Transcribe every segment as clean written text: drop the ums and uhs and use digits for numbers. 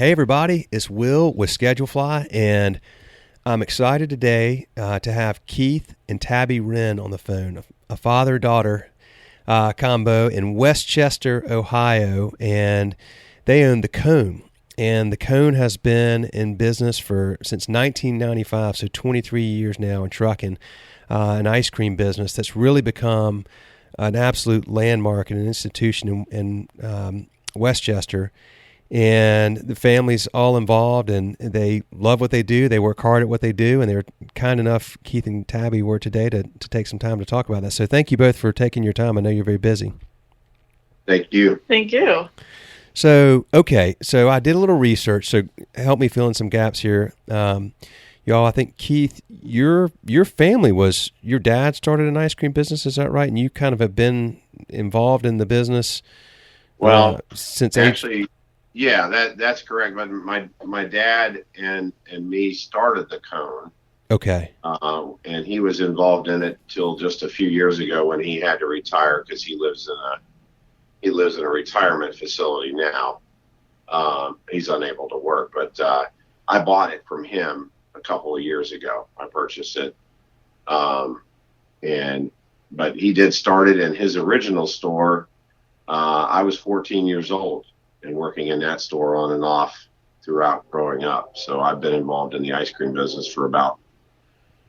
Hey everybody, it's Will with Schedulefly, and I'm excited today to have Keith and Tabby Wren on the phone, a father-daughter combo in Westchester, Ohio, and they own the Cone. And the Cone has been in business since 1995, so 23 years now in trucking, an ice cream business that's really become an absolute landmark and an institution in Westchester. And the family's all involved, and they love what they do. They work hard at what they do, and they're kind enough, Keith and Tabby were today, to take some time to talk about that. So thank you both for taking your time. I know you're very busy. Thank you. Thank you. So, okay, so I did a little research, so help me fill in some gaps here. Y'all, I think, Keith, your family your dad started an ice cream business, is that right? And you kind of have been involved in the business since actually, yeah, that's correct. But my dad and me started the Cone. Okay. And he was involved in it till just a few years ago when he had to retire because he lives in a retirement facility now. He's unable to work, but I bought it from him a couple of years ago. I purchased it, but he did start it in his original store. I was 14 years old and working in that store on and off throughout growing up. So I've been involved in the ice cream business for about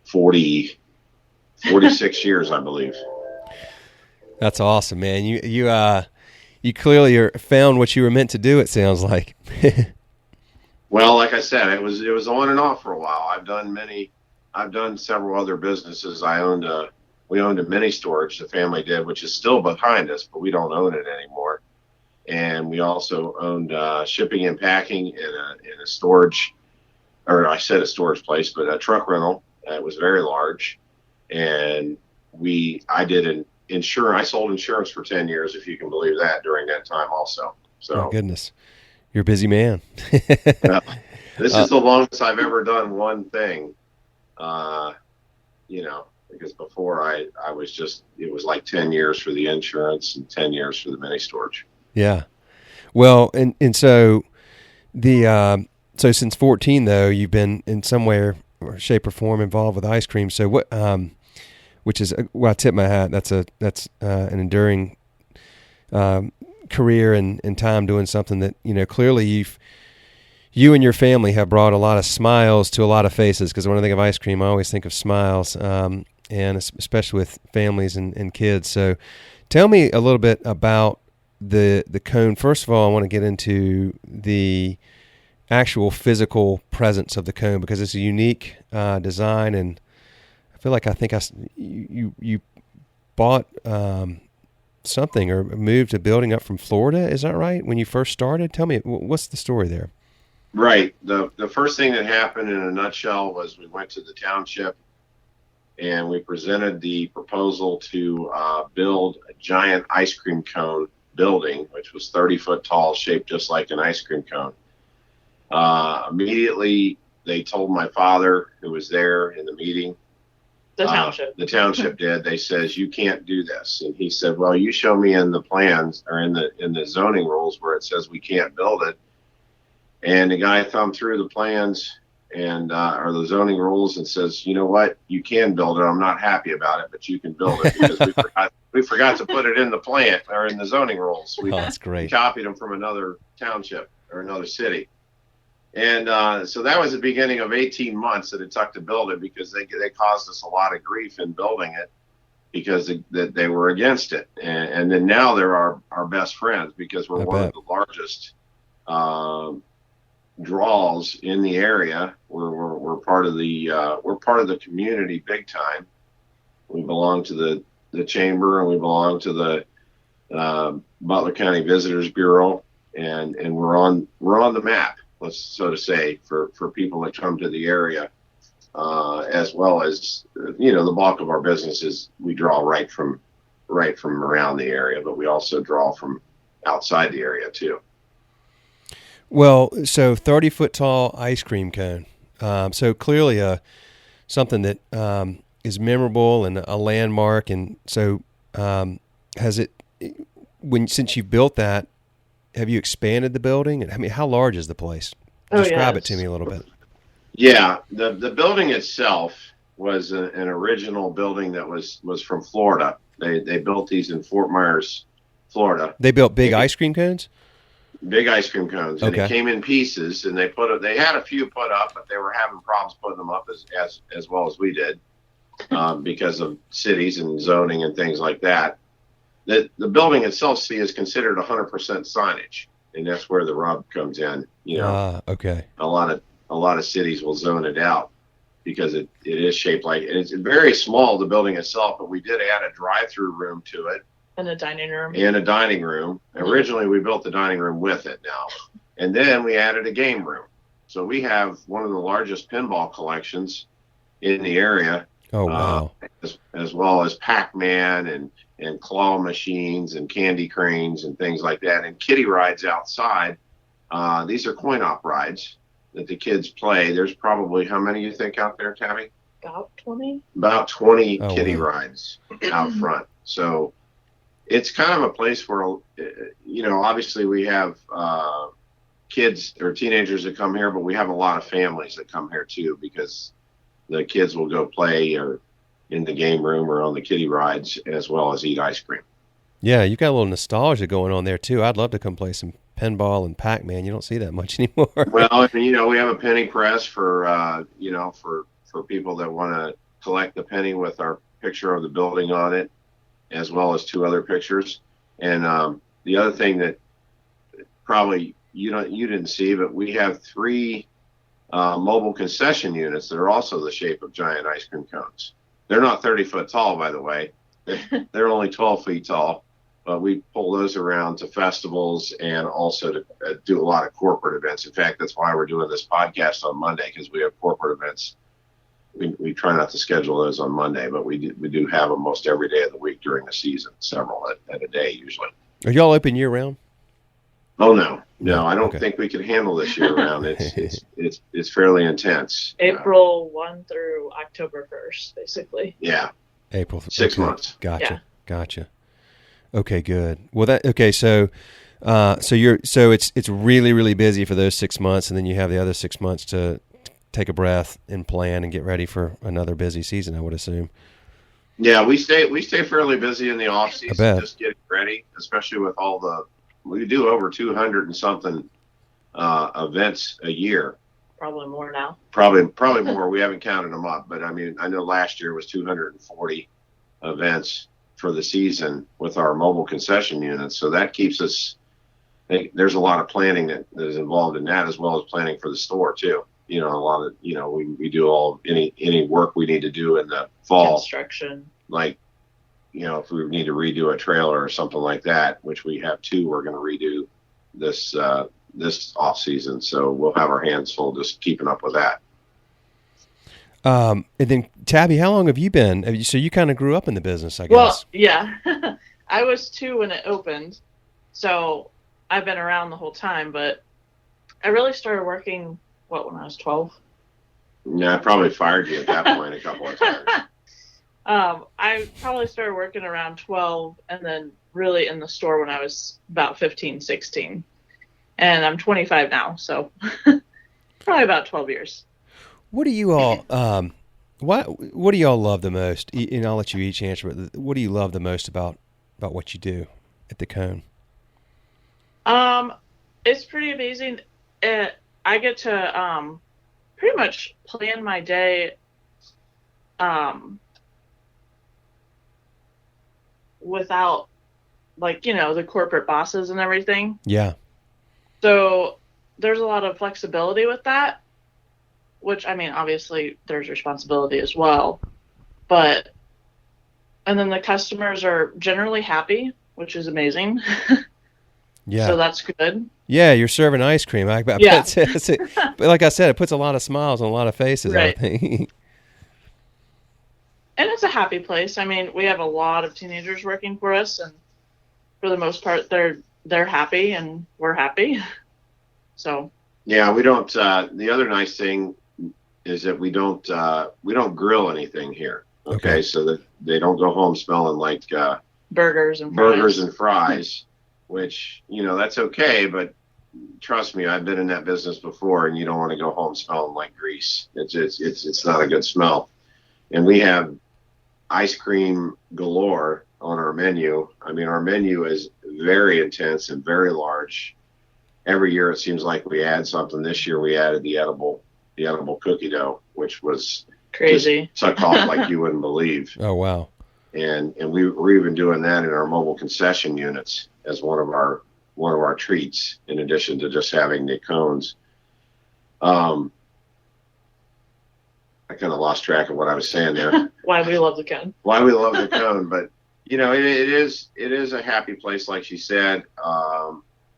46 years, I believe. That's awesome, man. You clearly found what you were meant to do, it sounds like. Well, like I said, it was on and off for a while. I've done several other businesses. We owned a mini storage, the family did, which is still behind us, but we don't own it anymore. And we also owned shipping and packing in a storage, or I said a storage place, but a truck rental that was very large. And I did insurance. I sold insurance for 10 years, if you can believe that, during that time also. So, oh, goodness. You're a busy man. This is the longest I've ever done one thing, because before it was like 10 years for the insurance and 10 years for the mini storage. Yeah. Well, and so so since 14 though, you've been in some way or shape or form involved with ice cream. So what, which is, I tip my hat. That's an enduring career and time doing something that, clearly you and your family have brought a lot of smiles to a lot of faces, because when I think of ice cream, I always think of smiles, and especially with families and kids. So tell me a little bit about the Cone. First of all, I want to get into the actual physical presence of the Cone, because it's a unique design, and I feel like you bought something or moved a building up from Florida. Is that right? When you first started? Tell me, what's the story there? Right. The first thing that happened in a nutshell was we went to the township and we presented the proposal to build a giant ice cream cone building, which was 30 foot tall, shaped just like an ice cream cone. Immediately, they told my father, who was there in the meeting, The township did. They says, you can't do this. And he said, well, you show me in the plans or in the zoning rules where it says we can't build it. And the guy thumbed through the plans and or the zoning rules and says, you know what, you can build it. I'm not happy about it, but you can build it, because we forgot to put it in the plan or in the zoning rules. That's great. We copied them from another township or another city. And so that was the beginning of 18 months that it took to build it, because they caused us a lot of grief in building it, because they were against it. And then now they're our best friends, because we're one of the largest draws in the area. We're part of the community big time. We belong to the chamber, and we belong to the Butler County Visitors Bureau, and we're on the map, so to say, for people that come to the area, as well as, the bulk of our businesses, we draw right from around the area, but we also draw from outside the area too. Well, so 30 foot tall ice cream cone. So clearly something that is memorable and a landmark. And so since you built that, have you expanded the building? I mean, how large is the place? Describe it to me a little bit. Yeah, the building itself was an original building that was from Florida. They built these in Fort Myers, Florida. They built big ice cream cones? Big ice cream cones. And Okay. it came in pieces, and they had a few put up, but they were having problems putting them up as well as we did because of cities and zoning and things like that. The building itself, is considered 100% signage, and that's where the rub comes in. Okay. A lot of cities will zone it out because it is shaped like it's very small, the building itself, but we did add a drive-through room to it. And a dining room. Originally, we built the dining room with it now. And then we added a game room. So we have one of the largest pinball collections in the area. Oh, wow. As well as Pac-Man and claw machines and candy cranes and things like that. And kiddie rides outside. These are coin-op rides that the kids play. There's probably, how many you think out there, Tabby? About 20. About 20 kiddie wow. rides out front. So it's kind of a place where, obviously we have kids or teenagers that come here, but we have a lot of families that come here too, because the kids will go play or in the game room or on the kiddie rides as well as eat ice cream. Yeah, you got a little nostalgia going on there too. I'd love to come play some pinball and Pac-Man. You don't see that much anymore. Well, we have a penny press for people that want to collect the penny with our picture of the building on it, as well as 2 other pictures. And the other thing that probably you didn't see, but we have 3 mobile concession units that are also the shape of giant ice cream cones. They're not 30 foot tall, by the way. They're only 12 feet tall, but we pull those around to festivals and also to do a lot of corporate events. In fact, that's why we're doing this podcast on Monday, because we have corporate events. We try not to schedule those on Monday, but we do have them most every day of the week during the season, several at a day usually. Are y'all open year round? Oh no, I don't think we can handle this year round. It's fairly intense. April 1 through October 1st, basically. Yeah. April 6 months. Gotcha. Okay, good. Well, so it's really, really busy for those 6 months, and then you have the other 6 months to take a breath and plan and get ready for another busy season, I would assume. Yeah, we stay fairly busy in the off season, just getting ready, especially with we do over 200 and something events a year. Probably more now. Probably more. We haven't counted them up, but I mean, I know last year was 240 events for the season with our mobile concession units. So that keeps us. There's a lot of planning that is involved in that, as well as planning for the store too. A lot of we do any work we need to do in the fall. Construction. Like, if we need to redo a trailer or something like that, which we have 2, we're going to redo this off season. So we'll have our hands full just keeping up with that. And then Tabby, how long have you been? So you kind of grew up in the business, I guess. Well, yeah, I was 2 when it opened, so I've been around the whole time. But I really started working when I was 12. Yeah, I probably fired you at that point a couple of times. I probably started working around 12 and then really in the store when I was about 15, 16. And I'm 25 now, so probably about 12 years. What do you all what do y'all love the most? And I'll let you each answer, but what do you love the most about what you do at the Cone? It's pretty amazing. I get to pretty much plan my day without the corporate bosses and everything. Yeah. So there's a lot of flexibility with that, which, I mean, obviously there's responsibility as well, and then the customers are generally happy, which is amazing. Yeah. So that's good. Yeah, you're serving ice cream. I bet but like I said, it puts a lot of smiles on a lot of faces, right. I think. And it's a happy place. I mean, we have a lot of teenagers working for us, and for the most part, they're happy and we're happy. So. Yeah, we don't. The other nice thing is that we don't grill anything here. Okay, so that they don't go home smelling like burgers and fries. which, that's okay, but trust me, I've been in that business before, and you don't want to go home smelling like grease. It's not a good smell. And we have ice cream galore on our menu. I mean, our menu is very intense and very large. Every year it seems like we add something. This year we added the edible cookie dough, which was crazy. Sucked off like you wouldn't believe. Oh, wow. And we're even doing that in our mobile concession units as one of our treats, in addition to just having the cones. I kind of lost track of what I was saying there. Why we love the cone. Why we love the cone, but it is a happy place, like she said.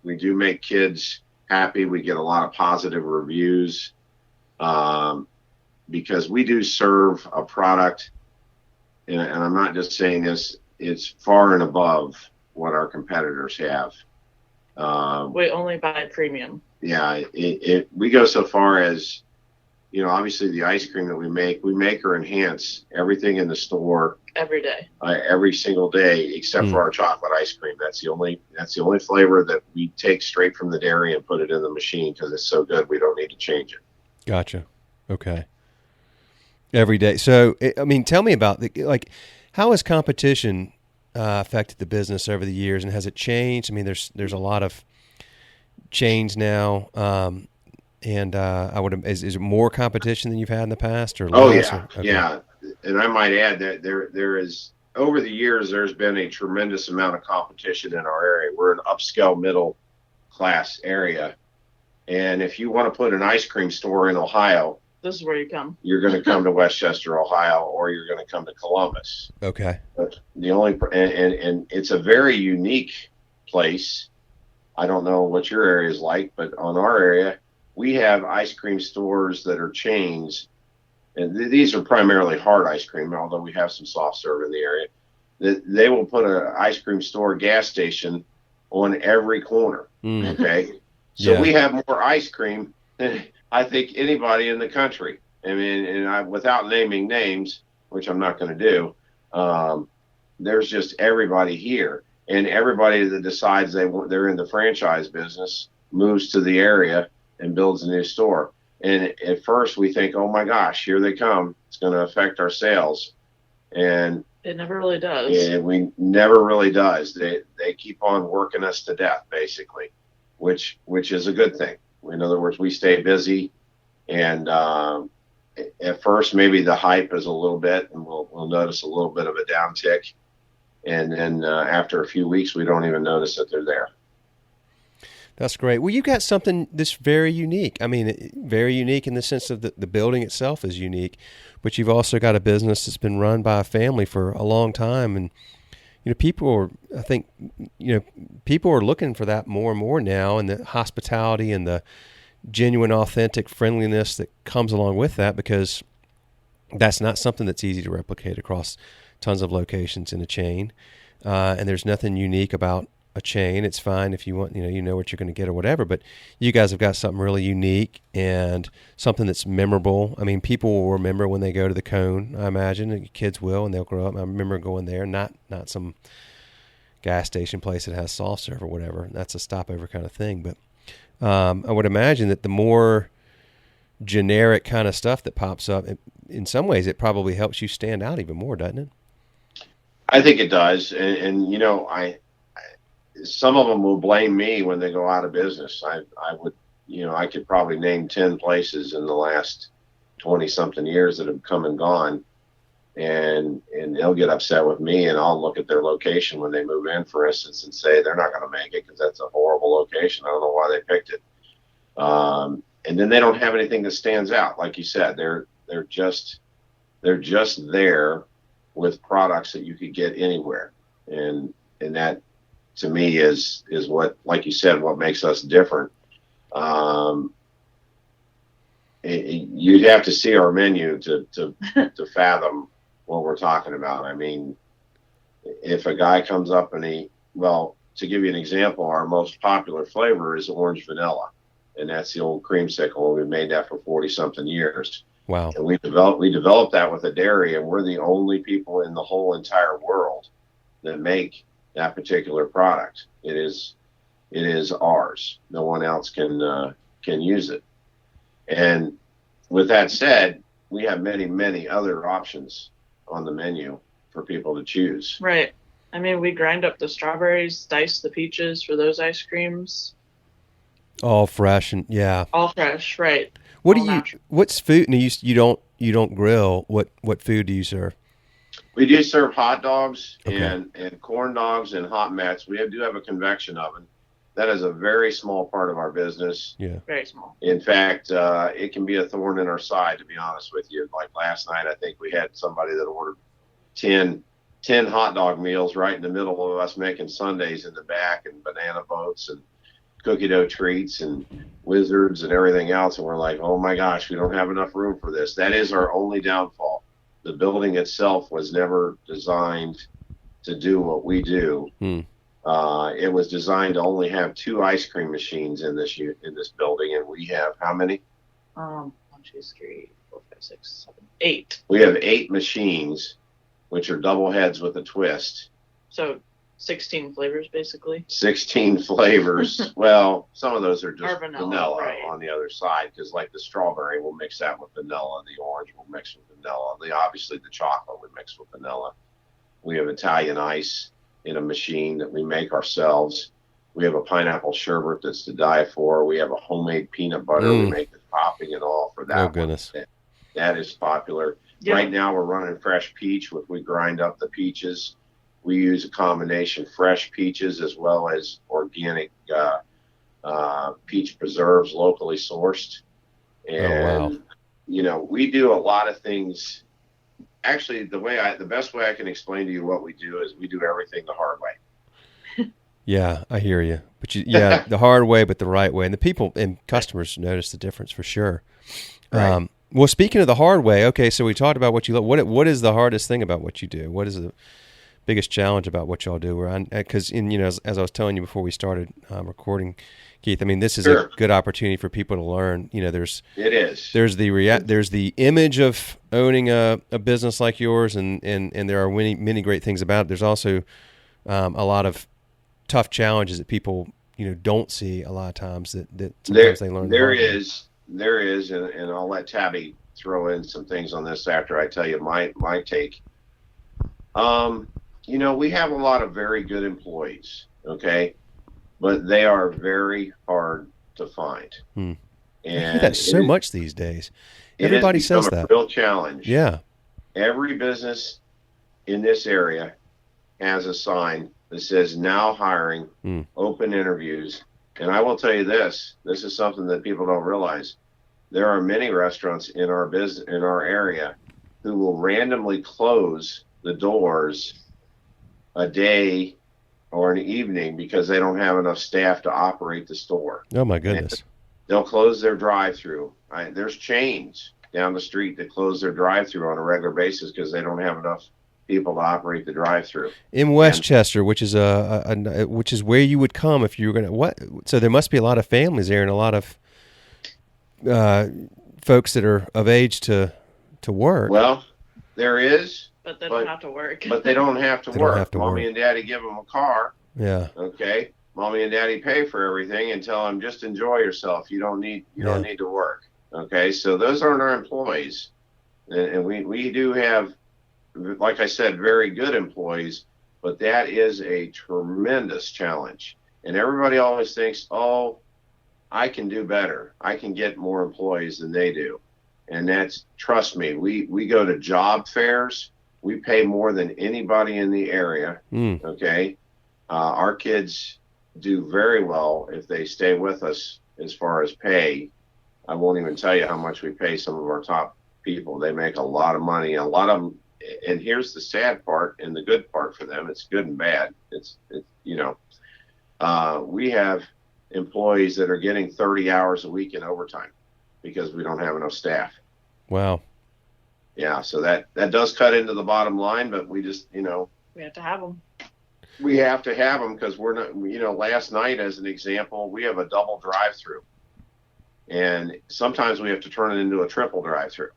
We do make kids happy. We get a lot of positive reviews because we do serve a product, and I'm not just saying this, it's far and above what our competitors have. We only buy premium. Yeah, we go so far as, obviously the ice cream that we make or enhance everything in the store every day, every single day, except for our chocolate ice cream. That's the only flavor that we take straight from the dairy and put it in the machine because it's so good we don't need to change it. Gotcha. Okay. Every day. So, tell me about how has competition affected the business over the years, and has it changed? I mean, there's a lot of change now. And is it more competition than you've had in the past, or less? Yeah. And I might add that there is, over the years, there's been a tremendous amount of competition in our area. We're an upscale middle class area, and if you want to put an ice cream store in Ohio, this is where you come. You're going to come to Westchester, Ohio, or you're going to come to Columbus. Okay. But and it's a very unique place. I don't know what your area is like, but on our area, we have ice cream stores that are chains, and these are primarily hard ice cream, although we have some soft serve in the area. They will put an ice cream store gas station on every corner. Okay. So we have more ice cream than I think anybody in the country. I mean, and without naming names, which I'm not going to do, there's just everybody here. And everybody that decides they're in the franchise business moves to the area and builds a new store. And at first we think, oh my gosh, here they come. It's going to affect our sales. And it never really does. And we never really does. They keep on working us to death, basically, which is a good thing. In other words, we stay busy, and at first maybe the hype is a little bit, and we'll notice a little bit of a downtick, and then after a few weeks, we don't even notice that they're there. That's great. Well, you got something that's very unique. I mean, very unique in the sense of the building itself is unique, but you've also got a business that's been run by a family for a long time, and people are looking for that more and more now, and the hospitality and the genuine, authentic friendliness that comes along with that, because that's not something that's easy to replicate across tons of locations in a chain. And there's nothing unique about a chain. It's fine if you want, you know what you're going to get or whatever, but you guys have got something really unique and something that's memorable. I mean, people will remember when they go to the Cone, I imagine, and kids will, and they'll grow up. I remember going there, not some gas station place that has soft serve or whatever. That's a stopover kind of thing. But I would imagine that the more generic kind of stuff that pops up, in some ways, it probably helps you stand out even more, doesn't it? I think it does. And some of them will blame me when they go out of business. I could probably name 10 places in the last 20 something years that have come and gone, and they'll get upset with me, and I'll look at their location when they move in, for instance, and say they're not going to make it because that's a horrible location. I don't know why they picked it. And then they don't have anything that stands out. Like you said, they're just there with products that you could get anywhere. And that, to me, is what, like you said, what makes us different. You'd have to see our menu to fathom what we're talking about. I mean, if a guy comes up and to give you an example, our most popular flavor is orange vanilla, and that's the old creamsicle. We've made that for 40 something years. Wow. And we developed that with a dairy, and we're the only people in the whole entire world that make that particular product. It is It is ours. No one else can use it. And with that said, we have many, many other options on the menu for people to choose. Right. I mean, we grind up the strawberries, dice the peaches for those ice creams. All fresh and yeah. All fresh, right. What All do you? natural. What's food? And you don't grill. What food do you serve? We do serve hot dogs Okay. and corn dogs and hot mets. We do have a convection oven. That is a very small part of our business. Yeah. Very small. In fact, it can be a thorn in our side, to be honest with you. Like last night, I think we had somebody that ordered 10 hot dog meals right in the middle of us making sundaes in the back, and banana boats and cookie dough treats and wizards and everything else. And we're like, oh my gosh, we don't have enough room for this. That is our only downfall. The building itself was never designed to do what we do. It was designed to only have 2 ice cream machines in this building, and we have how many? 1, 2, 3, 4, 5, 6, 7, 8. We have 8 machines, which are double heads with a twist. So 16 flavors, basically. 16 flavors. Well, some of those are just Or vanilla, right. on the other side, because like the strawberry, we'll mix that with vanilla. The orange will mix with vanilla. Obviously the chocolate would mix with vanilla. We have Italian ice in a machine that we make ourselves. We have a pineapple sherbet that's to die for. We have a homemade peanut butter. We make the topping and all for that. Oh goodness. That is popular. Yeah. Right now we're running fresh peach, which we grind up the peaches. We use a combination fresh peaches as well as organic peach preserves, locally sourced. And, we do a lot of things. Actually, the best way I can explain to you what we do is we do everything the hard way. Yeah, I hear you. But the hard way, but the right way. And the people and customers notice the difference for sure. Right. Well, speaking of the hard way, okay, so we talked about what you love. What is the hardest thing about what you do? What is the biggest challenge about what y'all do? Because as I was telling you before we started recording, Keith, I mean, this is a good opportunity for people to learn. It is. There's the image of owning a business like yours, and there are many great things about it. There's also a lot of tough challenges that people don't see a lot of times that sometimes they learn. There is, and I'll let Tabby throw in some things on this after I tell you my take. We have a lot of very good employees, okay, but they are very hard to find. And that's so much these days. Everybody says that. It's a real challenge. Yeah. Every business in this area has a sign that says now hiring, open interviews. And I will tell you this is something that people don't realize. There are many restaurants in our area who will randomly close the doors a day or an evening because they don't have enough staff to operate the store. Oh my goodness. And they'll close their drive-through. There's chains down the street that close their drive-through on a regular basis because they don't have enough people to operate the drive-through. In Westchester, which is which is where you would come if you were going to so there must be a lot of families there and a lot of folks that are of age to work. Well, there is. But they don't have to work. But they don't have to work. Don't have to Mommy work. and Daddy give them a car. Yeah. Okay. Mommy and Daddy pay for everything and tell them just enjoy yourself. You don't need to work. Okay. So those aren't our employees, and we do have, like I said, very good employees, but that is a tremendous challenge. And everybody always thinks, oh, I can do better. I can get more employees than they do. And trust me, we go to job fairs. We pay more than anybody in the area. Okay. Our kids do very well if they stay with us as far as pay. I won't even tell you how much we pay some of our top people. They make a lot of money. A lot of them, and here's the sad part and the good part for them. It's good and bad. We have employees that are getting 30 hours a week in overtime because we don't have enough staff. Wow. Yeah, so that does cut into the bottom line, but we just, we have to have them. We have to have them because we're not, last night as an example, we have a double drive-through. And sometimes we have to turn it into a triple drive-through.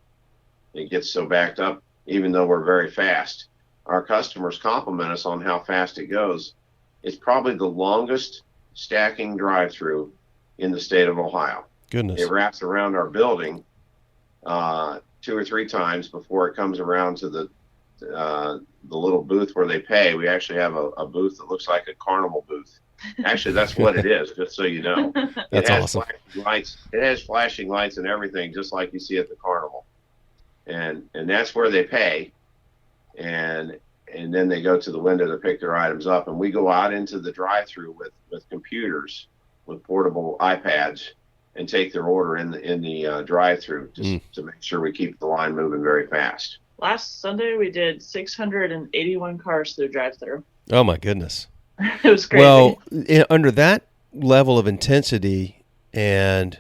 It gets so backed up, even though we're very fast. Our customers compliment us on how fast it goes. It's probably the longest stacking drive-through in the state of Ohio. Goodness. It wraps around our building 2 or 3 times before it comes around to the little booth where they pay. We actually have a booth that looks like a carnival booth. Actually, that's what it is, just so you know. That's it has awesome. Flashing lights. It has flashing lights and everything, just like you see at the carnival. And that's where they pay. And then they go to the window to pick their items up. And we go out into the drive-through with computers, with portable iPads, and take their order in the drive-through just to make sure we keep the line moving very fast. Last Sunday, we did 681 cars through drive-through. Oh, my goodness. It was crazy. Well, under that level of intensity and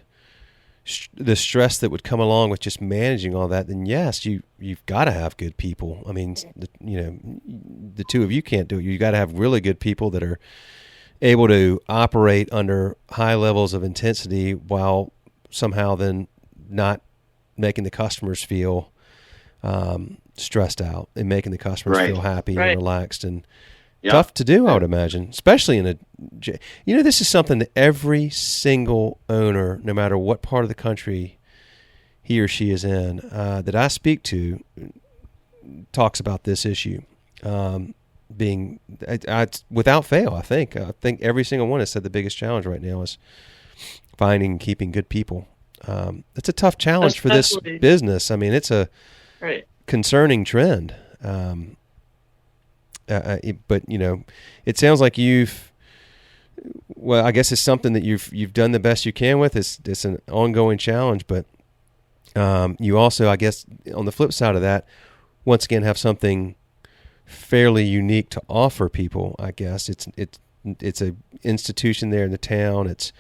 the stress that would come along with just managing all that, then yes, you've got to have good people. I mean, the two of you can't do it. You got to have really good people that are able to operate under high levels of intensity while somehow then not making the customers feel stressed out and making the customers feel happy and relaxed and tough to do, I would imagine, especially this is something that every single owner, no matter what part of the country he or she is in, that I speak to, talks about this issue. Being without fail, I think every single one has said the biggest challenge right now is finding and keeping good people. It's a tough challenge for this business. I mean, it's a concerning trend. But it sounds like I guess it's something that you've done the best you can with. It's an ongoing challenge, but you also, I guess, on the flip side of that, once again have something fairly unique to offer people. I guess it's a institution there in the town. It's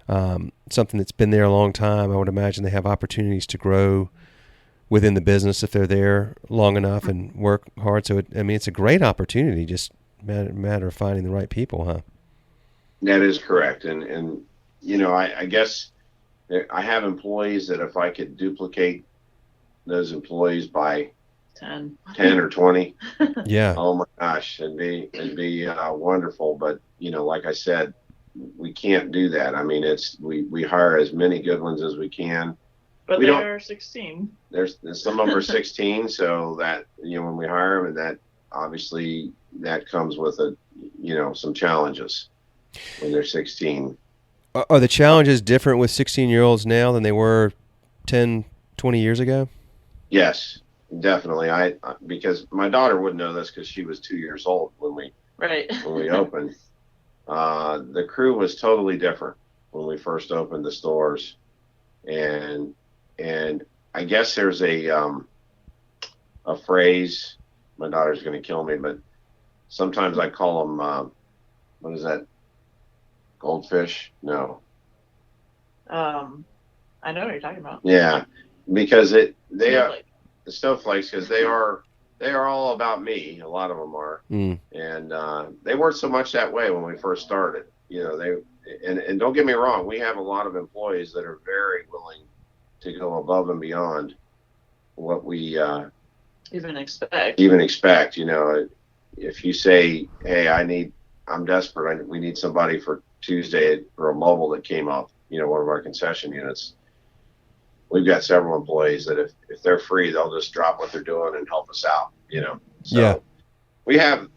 something that's been there a long time. I would imagine they have opportunities to grow within the business if they're there long enough and work hard. So, it's a great opportunity, just matter of finding the right people, huh? That is correct. And I guess I have employees that if I could duplicate those employees by 10 or 20, yeah. Oh my gosh, it'd be wonderful. But, like I said, we can't do that. I mean, we hire as many good ones as we can. But they are 16. There's some of them are 16, so that when we hire them, and that obviously that comes with some challenges when they're 16. Are the challenges different with 16-year-olds now than they were 10, 20 years ago? Yes, definitely. Because my daughter wouldn't know this because she was 2 years old when we opened. The crew was totally different when we first opened the stores, and I guess there's a phrase. My daughter's going to kill me, but sometimes I call them, what is that? Goldfish? No. I know what you're talking about. Yeah, because they are the snowflakes, because they are all about me. A lot of them are, and they weren't so much that way when we first started. And don't get me wrong, we have a lot of employees that are very willing to go above and beyond what we even expect. If you say, hey, I'm desperate, we need somebody for Tuesday for a mobile that came off, one of our concession units. We've got several employees that if they're free, they'll just drop what they're doing and help us out, So we have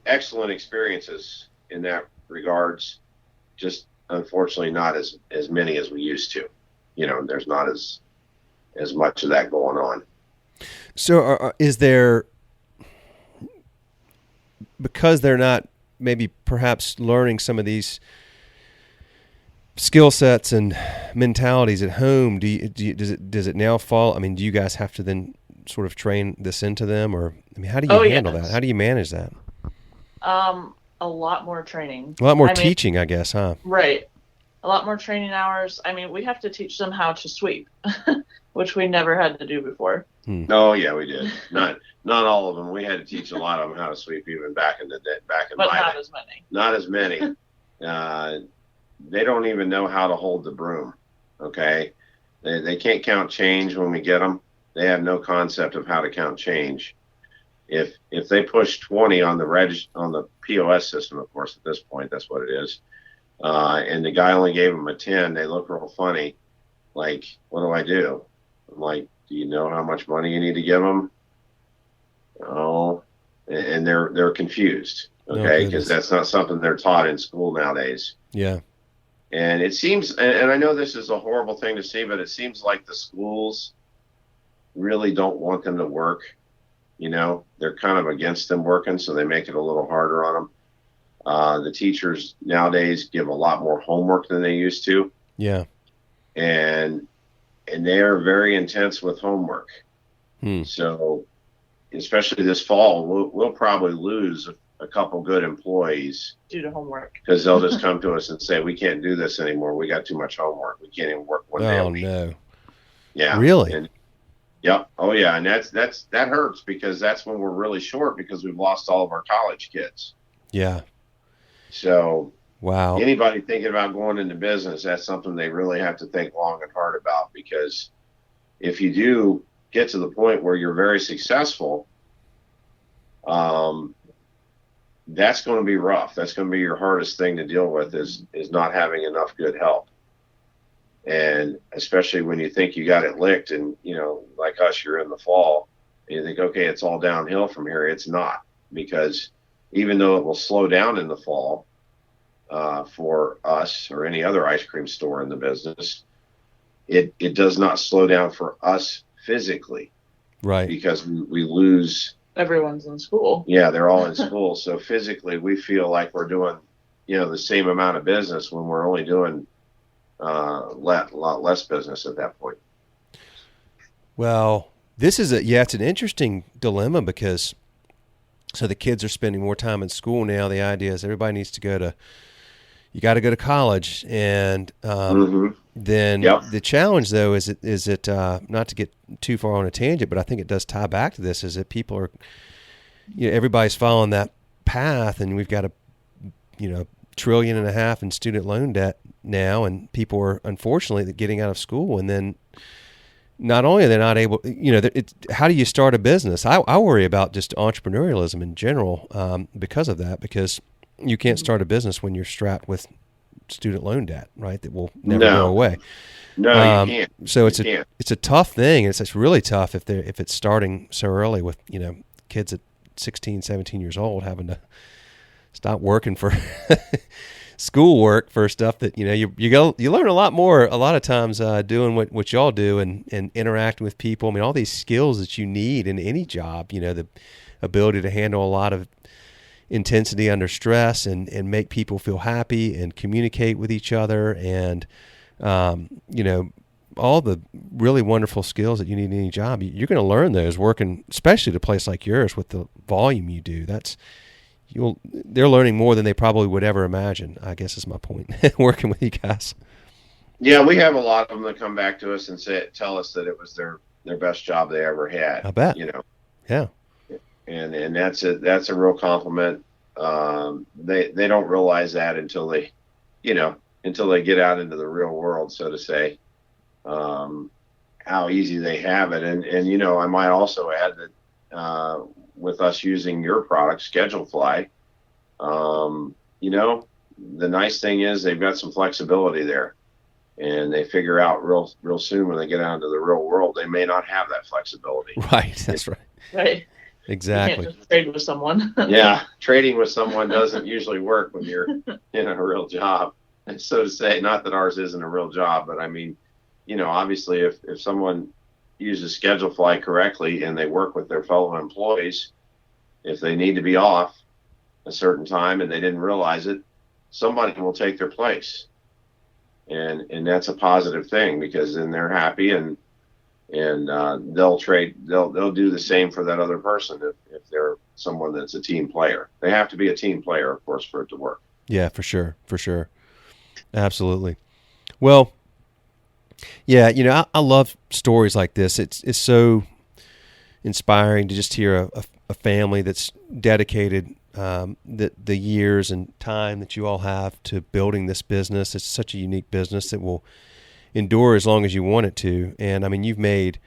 excellent experiences in that regards, just unfortunately not as many as we used to. There's not as much of that going on. So is there, because they're not maybe perhaps learning some of these skill sets and mentalities at home, does it now fall? I mean, do you guys have to then sort of train this into them, or how do you handle that? How do you manage that? A lot more training. A lot more teaching, I guess, huh? Right. A lot more training hours. I mean, we have to teach them how to sweep, which we never had to do before. Oh yeah, we did. Not all of them. We had to teach a lot of them how to sweep even back in my day. But not as many. Not as many. They don't even know how to hold the broom. Okay, they can't count change when we get them. They have no concept of how to count change. If they push 20 on the POS system, of course, at this point, that's what it is. and the guy only gave them a 10. They look real funny. Like, what do I do? I'm like, do you know how much money you need to give them? Oh, and they're confused. Okay, because that's not something they're taught in school nowadays. Yeah. And it seems, and I know this is a horrible thing to say, but it seems like the schools really don't want them to work. You know, they're kind of against them working, so they make it a little harder on them. The teachers nowadays give a lot more homework than they used to. Yeah. And they are very intense with homework. So, especially this fall, we'll probably lose a couple good employees due to homework, because they'll just come to us and say, we can't do this anymore. We got too much homework. We can't even work one day a week. Oh, no. Yeah. Really? And, yep. Oh, yeah. And that hurts, because that's when we're really short, because we've lost all of our college kids. Yeah. So, wow. Anybody thinking about going into business, that's something they really have to think long and hard about, because if you do get to the point where you're very successful, that's going to be rough. That's going to be your hardest thing to deal with, is not having enough good help. And especially when you think you got it licked, and, you know, like us, you're in the fall, and you think, okay, it's all downhill from here. It's not, because even though it will slow down in the fall for us or any other ice cream store in the business, it does not slow down for us physically. Right. Because we lose. Everyone's in school. Yeah, they're all in school. So physically, we feel like we're doing, you know, the same amount of business when we're only doing a lot less business at that point. Well, this is it's an interesting dilemma, because so the kids are spending more time in school now. The idea is everybody needs to you got to go to college, and then the challenge, though, is it not to get too far on a tangent, but I think it does tie back to this, is that people are, you know, everybody's following that path, and we've got $1.5 trillion in student loan debt now, and people are unfortunately getting out of school, and then not only are they not able, you know, how do you start a business? I worry about just entrepreneurialism in general because of that, because you can't start a business when you're strapped with student loan debt, right? That will never go away. No, you can't. So it's a tough thing. It's really tough if it's starting so early with, you know, kids at 16, 17 years old having to stop working for schoolwork for stuff that, you know, you learn a lot more a lot of times doing what y'all do and interacting with people. I mean, all these skills that you need in any job, you know, the ability to handle a lot of intensity under stress and make people feel happy and communicate with each other, and you know, all the really wonderful skills that you need in any job. You're going to learn those working, especially at a place like yours with the volume you do. They're learning more than they probably would ever imagine, I guess is my point, working with you guys. Yeah, we have a lot of them that come back to us and tell us that it was their best job they ever had. I bet. You know. Yeah. And that's a real compliment. They don't realize that until they get out into the real world, so to say, how easy they have it. And you know, I might also add that with us using your product, Schedule Fly, you know, the nice thing is they've got some flexibility there, and they figure out real soon when they get out into the real world, they may not have that flexibility. Right. That's right. Right. Exactly. You can't just trade with someone. Yeah, trading with someone doesn't usually work when you're in a real job, and so to say. Not that ours isn't a real job, but I mean, you know, obviously, if someone uses Schedule Fly correctly and they work with their fellow employees, if they need to be off a certain time and they didn't realize it, somebody will take their place, and that's a positive thing, because then they're happy, and they'll do the same for that other person if they're someone that's a team player. They have to be a team player, of course, for it to work. Yeah, for sure. Absolutely. Well, yeah, you know, I love stories like this. It's so inspiring to just hear a family that's dedicated the years and time that you all have to building this business. It's such a unique business that will endure as long as you want it to. And I mean, you've made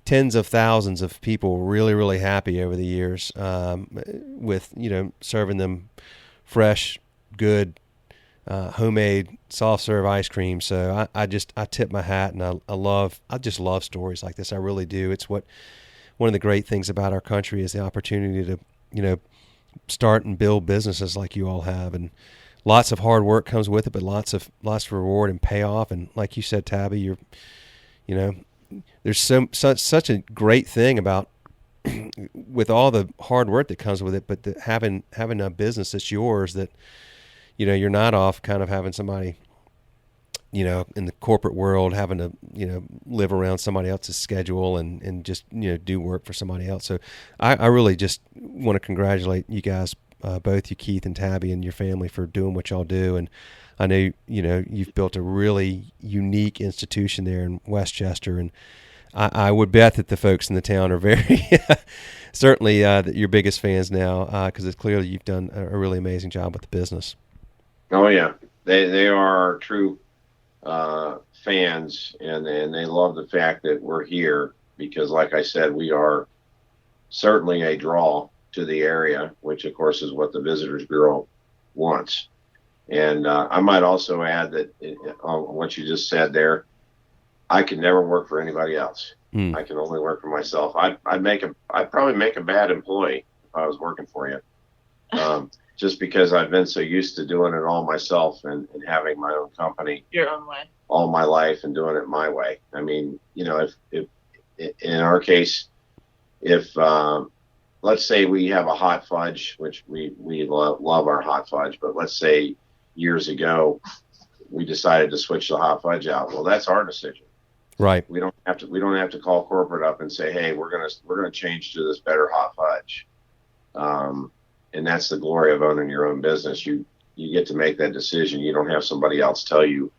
tens of thousands of people really, really happy over the years with, you know, serving them fresh, good homemade soft serve ice cream. So I tip my hat, and I just love stories like this. I really do. It's one of the great things about our country is the opportunity to, start and build businesses like you all have, and lots of hard work comes with it, but lots of reward and payoff. And like you said, Tabby, there's such a great thing about with all the hard work that comes with it, but having a business that's yours that, you're not off kind of having somebody, in the corporate world, having to, live around somebody else's schedule and just, do work for somebody else. So I really just want to congratulate you guys, both you, Keith and Tabby, and your family for doing what y'all do. And I know, you've built a really unique institution there in Westchester, and I would bet that the folks in the town are very, certainly your biggest fans now, because it's clearly you've done a really amazing job with the business. Oh yeah, they are true fans, and they love the fact that we're here because, like I said, we are certainly a draw to the area, which of course is what the Visitors Bureau wants. And I might also add that on what you just said there, I could never work for anybody else. I can only work for myself. I'd probably make a bad employee if I was working for you. Just because I've been so used to doing it all myself and having my own company your own way all my life and doing it my way. I mean, if in our case, if let's say we have a hot fudge, which we love our hot fudge, but let's say years ago we decided to switch the hot fudge out. Well, that's our decision. Right. We don't have to call corporate up and say, hey, we're gonna change to this better hot fudge. And that's the glory of owning your own business. You get to make that decision. You don't have somebody else tell you.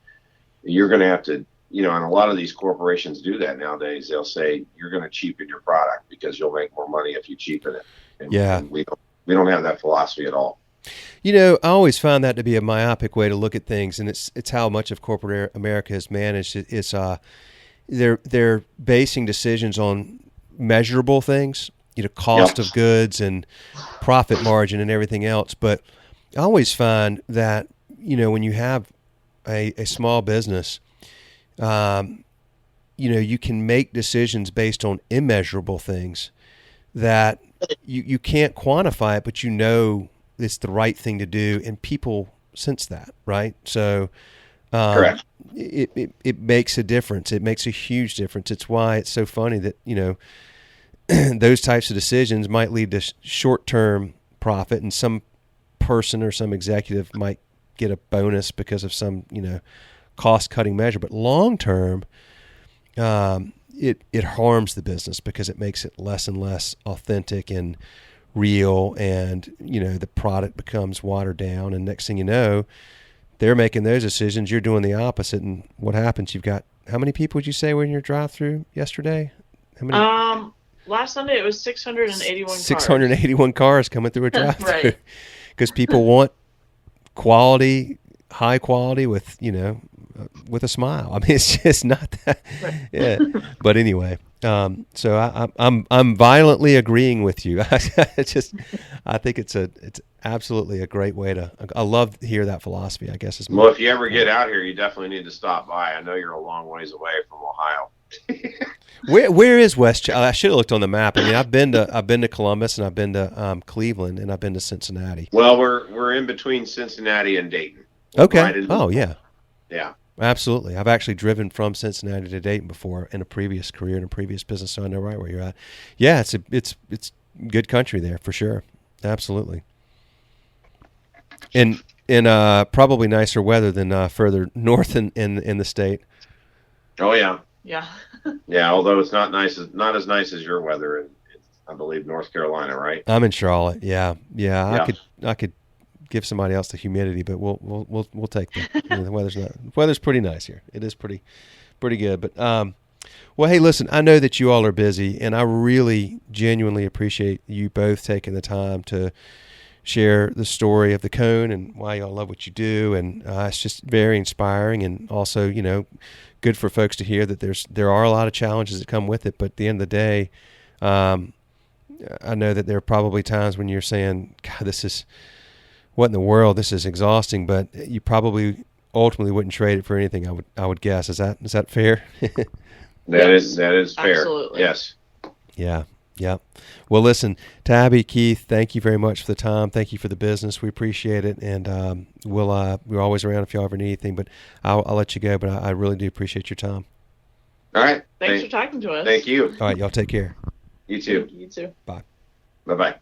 You're going to have to, and a lot of these corporations do that nowadays. They'll say you're going to cheapen your product because you'll make more money if you cheapen it. And we don't have that philosophy at all. I always found that to be a myopic way to look at things, and it's how much of corporate America is managed. It's they're basing decisions on measurable things. Cost of goods and profit margin and everything else. But I always find that, when you have a small business, you can make decisions based on immeasurable things that you can't quantify it, but it's the right thing to do, and people sense that, right? So Correct. It makes a difference. It makes a huge difference. It's why it's so funny that, those types of decisions might lead to short-term profit, and some person or some executive might get a bonus because of some, cost-cutting measure. But long-term, it harms the business because it makes it less and less authentic and real, and the product becomes watered down. And next thing you know, they're making those decisions. You're doing the opposite, and what happens? You've got how many people would you say were in your drive-through yesterday? How many? Last Sunday it was 681 cars. 681 cars coming through a drive-through. Right. Because people want quality, high quality with a smile. I mean, it's just not that. Right. Yeah. But anyway, so I'm violently agreeing with you. I think it's absolutely a great way to. I love to hear that philosophy. I guess well, if you ever get out here, you definitely need to stop by. I know you're a long ways away from Ohio. Where is Westchester? I should have looked on the map. I mean, I've been to Columbus, and I've been to Cleveland, and I've been to Cincinnati. Well, we're in between Cincinnati and Dayton. Okay. Right Yeah. Yeah. Absolutely. I've actually driven from Cincinnati to Dayton before in a previous career, in a previous business, so I know right where you're at. Yeah, it's good country there for sure. Absolutely. And probably nicer weather than further north in the state. Oh yeah. Yeah. Yeah, although it's not as nice as your weather in I believe North Carolina, right? I'm in Charlotte. Yeah. I could give somebody else the humidity, but we'll take that. The weather's pretty nice here. It is pretty good. But well, hey, listen, I know that you all are busy, and I really genuinely appreciate you both taking the time to share the story of the cone and why y'all love what you do, and it's just very inspiring, and also good for folks to hear that there are a lot of challenges that come with it, but at the end of the day, I know that there are probably times when you're saying, God, what in the world, this is exhausting, but you probably ultimately wouldn't trade it for anything. I would guess. Is that fair? That is fair. Absolutely. Yes. Yeah. Yeah. Well, listen, Tabby, Keith, thank you very much for the time. Thank you for the business. We appreciate it. And we're always around if y'all ever need anything, but I'll let you go, but I really do appreciate your time. All right. Thanks for talking to us. Thank you. All right. Y'all take care. You too. You too. Bye. Bye-bye.